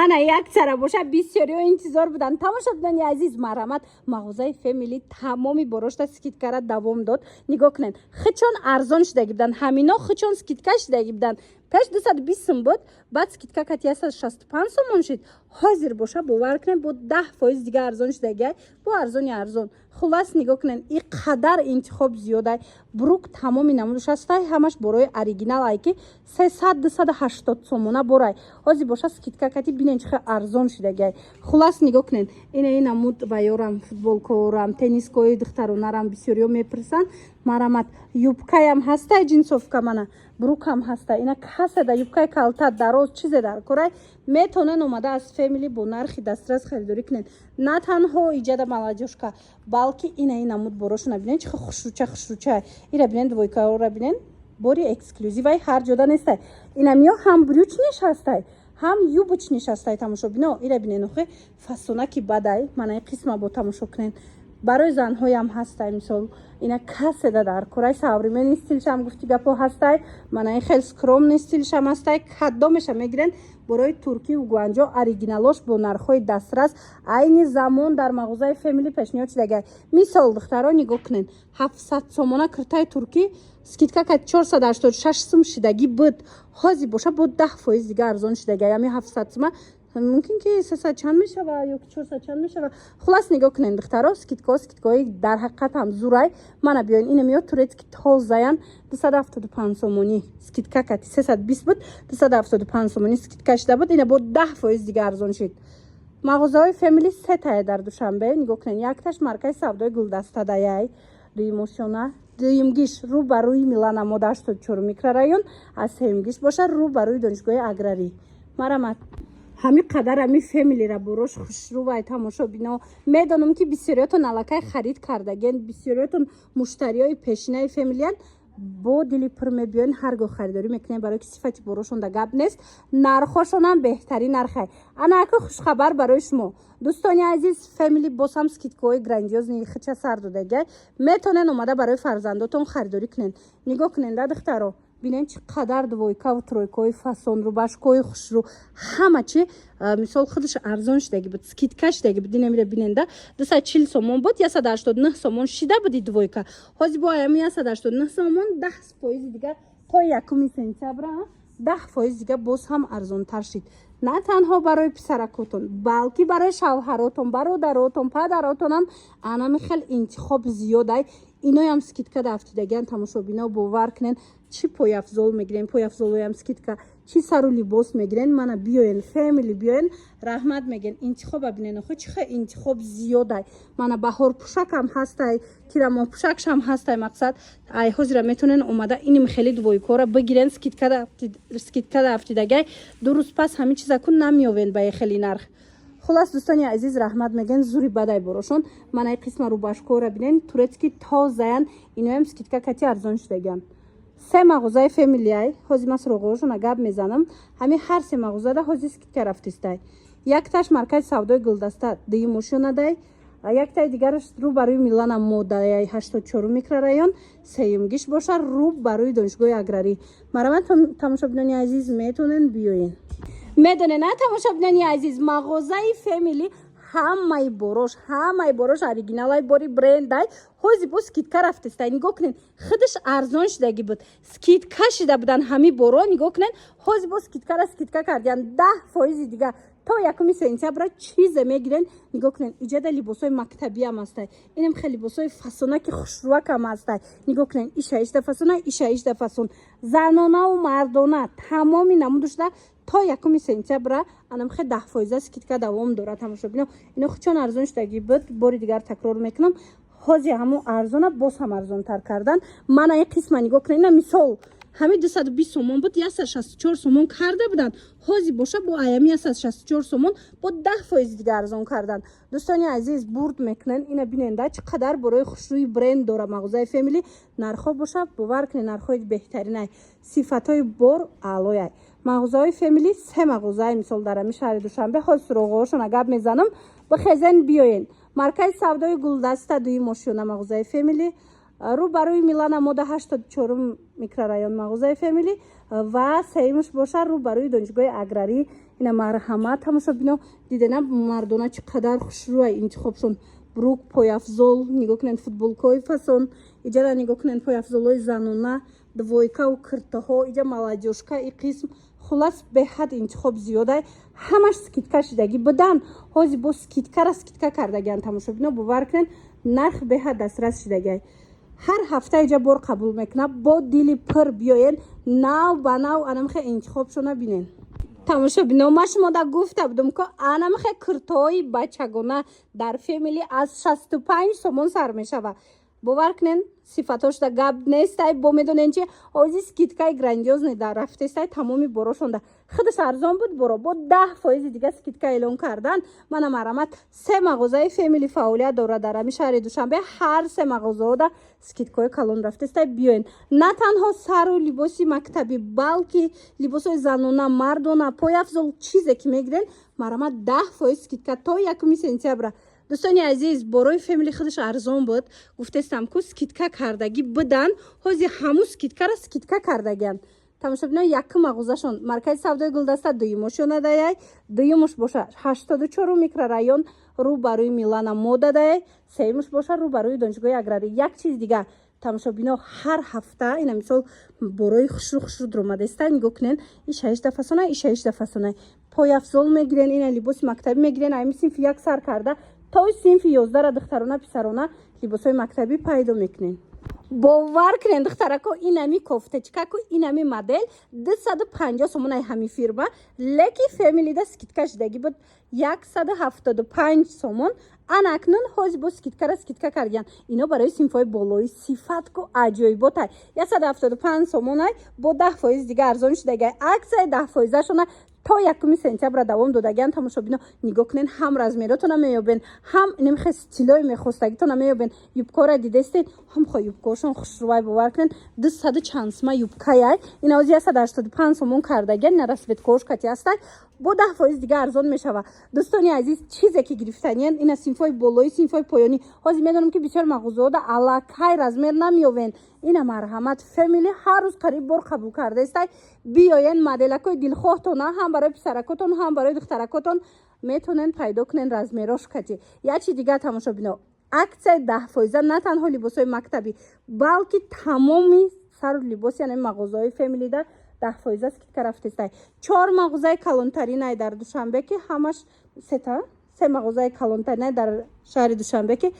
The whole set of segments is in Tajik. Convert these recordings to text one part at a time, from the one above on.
ана якчара боша бисёриҳо интизор буданд. Тамошобинони азиз, марҳамат, мағозаи Family тамоми борошта скидкара давом дод. Нигоҳ кунед, хичон арзон шудаги буданд, ҳамино хичон скидка шудаги буданд. Пеш 220 сум буд, баъд скидка кати 165 сомон шуд. Ҳозир боша бовар кунед, бо 10% дига арзон шудагиай, бо арзони арзон. Хулас нигоҳ кунед, ин қадар интихоб зиёдай. Брук тамоми намудаш астай, ҳамаш борои оригинал ай ки 300-280 сомона борай. Ҳозир боша скидка кати бинен чихе арзон шудагиай. Хулас нигоҳ кунед, ин намуд ваёрам, футболкорам, теннискои духтаронарам бисёриҳо мепурсанд. Марҳамат, юбкаям ҳастай, ҷинсовка мана, брукам ҳастай. Ина касада юбкаи калта дароз чизе дар корай метонен омада аз Family бо нархи дастрас харидорӣ кунен. На танҳо иҷада молодёжка, балки ина намуд борошона бинен чихе хушруча. Ира бинен двойкаора бинен, бори эксклюзивай ҳар ҷода нестай. Ина миё ҳам брючниш ҳастай, ҳам юбочниш ҳастай. Тамошобино, ира бинен охе фасонаки бадай, манаи қисма бо тамошо кунен. Барои занҳоям ҳастай, мисол ина каседа дар корай савримени стилшам гуфти гапо ҳастай, манаи хел скромни стилшам ҳастай. кадомеша мегирен борои туркию гуанҷо оригиналош бо нархҳои дастрас айни замон дар мағозаи Family пешниҳод шудагиай. Мисол духтаро нигоҳ кунен, 700 сомона куртаи туркӣ скидка кати 486 сум шудагӣ буд. Ҳозир боша бо 10% дига арзон шудагиай. Ами 700 сума мумкин ки 300 чанд мешава ё ки 400 чанд мешава. Хулас нигоҳ кунен духтаро, скидкаҳои дар ҳақиқат ҳам зурай. Мана биёин, ина миёд турецки тозаян 275 сомонӣ скидка кати 320 буд, 275 сомонӣ скидка шуда буд. Ина бо 10% дига арзон шуд. Мағозаҳои Family сетае дар Душанбе. Нигоҳ кунен, якташ маркаи савдои Гулдаста даяй, дуюмошона, дуюмгиш рӯ ба рӯи Милана мода 84 микрорайон, аз сеюмгиш боша рӯ ба рӯи донишгоҳи аграрӣ. Марҳамат. ҳами қадар ҳами Family-ра борош хушрӯвай тамошобино. Медонам ки бисёриётон аллакай харид кардаген, бисёриётон муштариёи пешинаи Family-ян. Бо дили пур мебиён, ҳар гоҳ харидорӣ мекунем, барои ки сифати борошон да гап нест. Нархошонам беҳтарин нархай. Ана ака хушхабар барои шумо. Дӯстони азиз, Family босам скидкаҳои грандиозни хича сар додагиай. Метонен омада барои фарзандотон харидорӣ кунен. Нигоҳ кунен да духтаро, бинен чӣ қадар двойкаву тройкаҳои фасонрӯ, башкоҳои хушрӯ, ҳама чи мисол худаш арзон шудаги буд, скидка шудаги буд. Ина мира бинен да 240 сомон буд, 189 сомон шида буди двойка. Ҳозир бо аями 189 сомон 10% дига то 1 сентябра 10% дига боз ҳам арзонтар шид. На танҳо барои писаракотон, балки барои шавҳаротон, бародаротон, падаратонам анами хел интихоб зиёдай. Иноям скидка дафтидагиан. Тамошобино бовар кунен, чӣ пояфзол мегирен, пояфзолоям скидка, чӣ сару либос мегирен. Мана биёен Family биёен, раҳмат мегӯем. Интихоба бинен, охо чихе интихоб зиёдай. Мана баҳор пӯшакам ҳастай, кирамо пӯшакшам ҳастай. Мақсад ай ҳозира метонен омада иним хели двойкора бигирен, скидка дафтидагай. дуруст пас ҳами чизаку намиёвен ба хели нарх. Хулас дӯстони азиз, раҳмат мегӯем. зури бадай борошон. Мана қисма рӯбашкора бинен, турецки тозаян, иноям скидка кати арзон шудагиан. се мағозаи Family ай, ҳозир ман суроғошона гап мезанам. ҳами ҳар се мағозада ҳозир скидка рафтистай. Якташ маркаи савдои Гулдаста дуюмошонадай, яктаи дигараш рӯ ба рӯи Милана модаяй 84 микрорайон, сеюмгиш боша рӯ ба рӯи донишгоҳи аграрӣ. Марҳамат тамошобинони азиз, метонен биёен. Медонен а тамошобинони азиз, мағозаи Family ҳамаи борош оригиналай, бори брендай. ҳозир бо скидка рафтистай. нигоҳ кунен, худаш арзон шудаги буд, скидка шуда будан ҳами боро. нигоҳ кунен, ҳозир бо скидкара скидка кардиян 10% дига то 1 сентябра чизе мегирен. нигоҳ кунен, иҷада либосои мактабиам ҳастай. Инам хеле либосои фасонаки хушрӯакам ҳастай. нигоҳ кунен, иша ишда фасона, иша ишда фасон, занонаву мардона тамоми намудушда то 1 сентябра анамхе 10% скидка давом дорад. Тамошобино, ино хучон арзон шудаги буд. бори дигар такрор мекунам, ҳозир ҳамо арзона, боз ҳам арзонтар кардан. Мана ин қисма нигоҳ кунен, ина мисол ҳами 220 сомон буд, 164 сомон карда буданд. ҳозир боша бо аями 164 сомон бо 10% дига арзон кардан. дӯстони азиз, бурд мекунен. ина биненда чӣ қадар борои хушрӯи бренд дора мағозаи Family. нархҳо боша бовар кунен, нархҳои беҳтаринай, сифатҳои бор аълояй. мағозаҳои Family се мағозаи мисол дар ҳами шаҳри Душанбе. ҳозир суроғошона гап мезанам, бихезен биёен. маркаи савдои Гулдаста дуюмошона мағозаи Family, рӯ ба рӯи Милана мода 84 микрорайон мағозаи Family ва сеюмш боша рӯ ба рӯи донишгоҳи аграрӣ. اینا مرحمت тамошобино дидена мардона чӣ қадар хушрӯай интихобшон брук пойафзол нигоҳ кунед футболкаҳои фасон иҷара нигоҳ кунед пойафзолҳои занона двойкаву киртаҳо иҷа маладёшка и қисм хулас беҳад интихоб зиёдай ҳамаш скидка шидагӣ будан ҳози бо скидкара скидка кардагиан тамошобино бовар кунед нарх беҳад дастрас шидагиай ҳар ҳафта иҷа бор қабул мекунам бо дили пир биёен нав ба нав анамихе интихобшона бинен тамошобино ма шумода гуфта будам ки анамихе куртаҳои бачагона дар фемили аз 65 сомон сар мешава бовар кунен сифатошда гап нестай бо медонен чи ҳози скидкаи грандиозне дар рафтестай тамоми борошонда худаш арзон буд боро бо 10% дига скидка эълон кардан мана марамат 3 мағозаи фемили фаъолият дорад дар ами шаҳри душанбе ҳар 3 мағозаода скидкаи калон рафтестай биёен на танҳо сару либоси мактаби балки либосҳои занона мардона пояфзол чизе ки мегирен марамат 10% скидка то 1 сентябра дӯстони азиз борои фемили худаш арзон буд гуфтестам ку скидка кардагӣ будан ҳози ҳамун скидкара скидка кардагиан тамошобино як мағозашон маркази савдои гулдаста дуюмошона даяй дуюмуш боша 84 микрорайон рӯ ба рӯи милана мода даяй сеюмуш боша рӯ ба рӯи донишгоҳи аграрӣ як чиз дига тамошобино ҳар ҳафта ина мисол борои хушрӯ дромадеста нигоҳ кунен и 6 фасона и 6 фасона пояфзол мегирен ина либоси мактабӣ мегирен ами синфи як сар карда то синфи 11 духтарона писарона либосҳои мактабӣ пайдо мекунен бовар кунен духтарако инами кофтачкаку инами модел 250 сомон ай ҳами фирма леки фемилида скидка шидагӣ буд 175 сомон анакнун ҳози бо скидкара скидка кардиян ино барои синфҳои болои сифатку аҷоиботай 175 сомон ай бо 10% дига арзон шидагиай аксияи 10%шона то 1 сентябра давом додагиан тамошобино нигоҳ кунен ҳам размеротона меёбен ҳам намихе стилои мехостагитона меёбен юбкора дидестен ҳам хо юбкошон хушрӯвай бовар кунен 200 чансма юбкаяй ина ози 185 сомон кардагиан ина расветкош кати астай бо 10% дига арзон мешава дӯстони азиз чизе ки гирифтаниен ина синфҳои болои синфҳои поёнӣ ҳозир медонам ки бисёр мағозаода аллакай размер намеёвен ина марҳамат фемили ҳар рӯз қариб бор қабул кардаестай биёен моделакои дилхоҳтона ҳам барои писаракотон ҳам барои духтаракотон метонен пайдо кунен размерош кати ячи дига тамошобино аксияи 10% на танҳо либосҳои мактабӣ балки тамоми сару либоси яъне мағозаҳои фемилида 10% скидка рафтестай 4 мағозаи калонтаринай дар душанбе ки ҳамаш се мағозаи калонтаринай дар шаҳри душанбе ки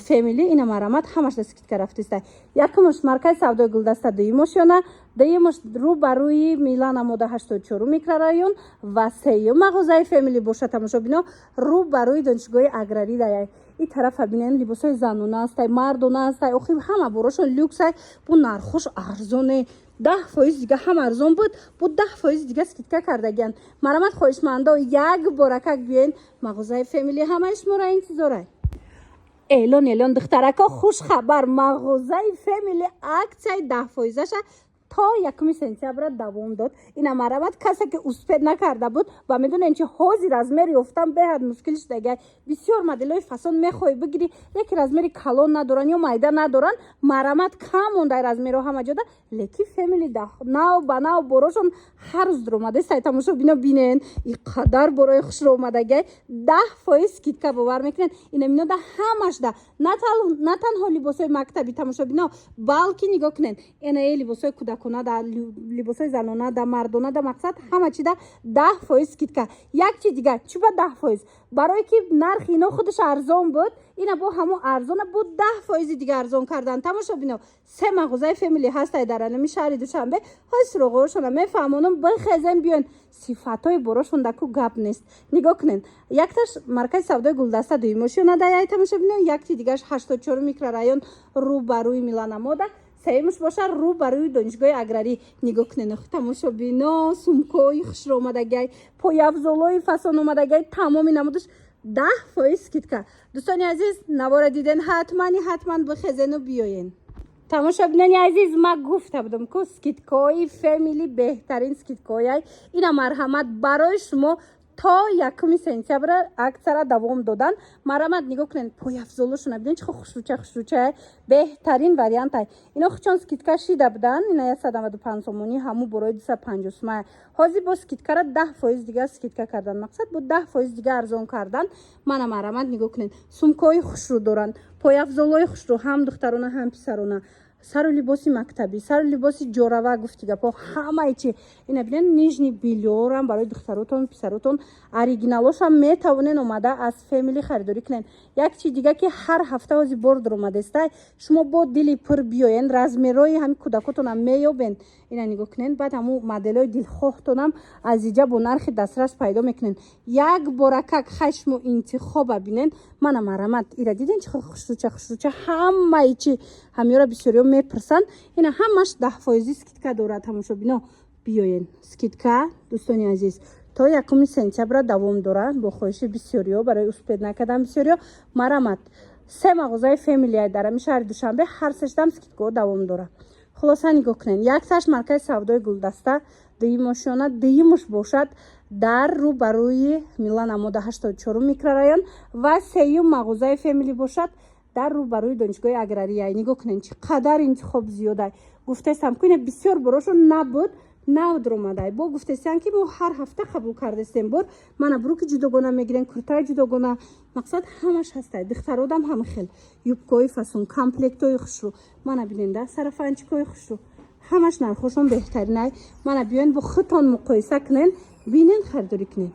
фемили ина марамат ҳамашда скидка рафтестай якумуш маркази савдои гулдаста дуюмошона дуюмуш рӯ ба рӯи милана мода 84 микрорайон ва сеюм мағозаи фемили боша тамошобино рӯ ба рӯи донишгоҳи аграрӣ даяй и тарафа бинен либосҳои занона астай мардона астай охир ҳама борошон люксай бу нархош арзоне 10% дига ҳам арзон буд бу 10% дига скидка кардагиан марамат хоҳишмандо як боракак биёен мағозаи фемили ҳамаи шуморо интизорай эълон духтарако хуш хабар мағозаи фемили аксияи 10%ша то 1 сентябра давом дод ина марамат касе ки успед накарда буд ва медонен чи ҳози размер ёфтан беҳад мушкил шудагиай бисёр моделҳои фасон мехоҳӣ бигирӣ леки размери калон надоран ё майда надоран марамат кам мондай размерҳо ҳама ҷода леки фемили нав ба нав борошон ҳар рӯз дромадестай тамошобино бинен и қадар борои хушро омадагиай 10% скидка бовар мекунен ина минода ҳамашда на танҳо либосҳои мактаби тамошобино балки нигоҳ кунен ина либосҳои кӯдак да либосҳои занона да мардона да мақсад ҳама чи да 10% скидка як чи дигар чӣ ба 10% барое ки нархи ино худаш арзон буд ина бо ҳамон арзона бо 10% дига арзон кардан тамошобино се мағозаи фемили ҳастай дар алами шаҳри душанбе ҳои суроғҳошона мефаҳмонам бихезен биёен сифатҳои борошонда ку гап нест нигоҳ кунен якташ маркази савдои гулдаста дуюмошона даяй тамошобино як чи дигаш 84 микрорайон рӯ ба рӯи милана мода сеюмуш боша рӯ ба рӯи донишгоҳи аграрӣ нигоҳ кунен тамошобино сумкаҳои хушро омадагиай пояфзолҳои фасон омадагиай тамоми намудаш 10% скидка дӯстони азиз навора диден ҳатман бихезену биёен тамошобинони азиз ма гуфта будам ку скидкаҳои фемили беҳтарин скидкаҳояй ина марҳамат барои шумо تا 1 سپتامبر اکثر دوام دادن. مرامت نگاه کنین پایافزولشون ببینید چه خوشروچه بهترین وریانت های اینا خچون سکیتکا شیده بدن. اینا 195 سومونی همو برای 250 سومه. حاضی با سکیتکا را 10% دیگه سکیتکا کردن. مقصد بود 10% دیگه ارزان کردن. من مرامت نگاه کنین سومکای خوشرو دارن، پایافزولای خوشرو، هم دخترانه هم پسرانه، سر و لباسی مکتبی، سر و لباسی جوراوه گفتیگه پا همه چی. اینا ببینن نیجنی بیلیور هم برای دختراتون پسراتون اوریجینالش هم میتونین اومده از فامیلی خریداری کنین. یک چیز دیگه که هر هفته از برد اومده است شما با دلی پر بیاین رزمیروی همین کودکاتون هم میابین. اینا نگاه کنین بعد همو مدلای دلخواهتون هم از اینجا با نرخ دسترس پیدا میکنین. یک بارکک خشم و انتخاب ببینین. من مرامت ایرا دیدین چه خوشروچه همه چی همیارا بسیاری میپرسن. اینا همش 10% سکیتکا داره. تماشا بینا بیاین سکیتکا دوستانی عزیز تا 1 سپتامبر دوام داره. با خواهش بسیاری برای اسپید نکردن بسیاری مرامت 3 مغازه فامیلی در شهر دوشنبه هر سشتم سکیتکا دوام داره. خلاصه نگاه کنین یک تاش مرکز سودای گلدسته دیماشانه دیمش باشد در رو بروی میلان اماده 84 میکرورایان و 3 مغازه فامیلی باشد در رو بروی دانشگاه اگراریایی. نگاه کنین چقدر انتخاب زیاده. گفته سم که بسیار براشون نبود نود اومده. با گفته سن که ما هر هفته قبول کرده استیم بر من بروک جداگانه میگیرن کرتای جداگانه. مقصد همش هسته دخترادم هم خیل یوبکای فسون کامپلکتای خوشرو من ببیننده سرفنچکای خوشرو همش نرخشون بهترینه. من بیاین با خودتون مقایسه کنین ببینین خریداری کنین.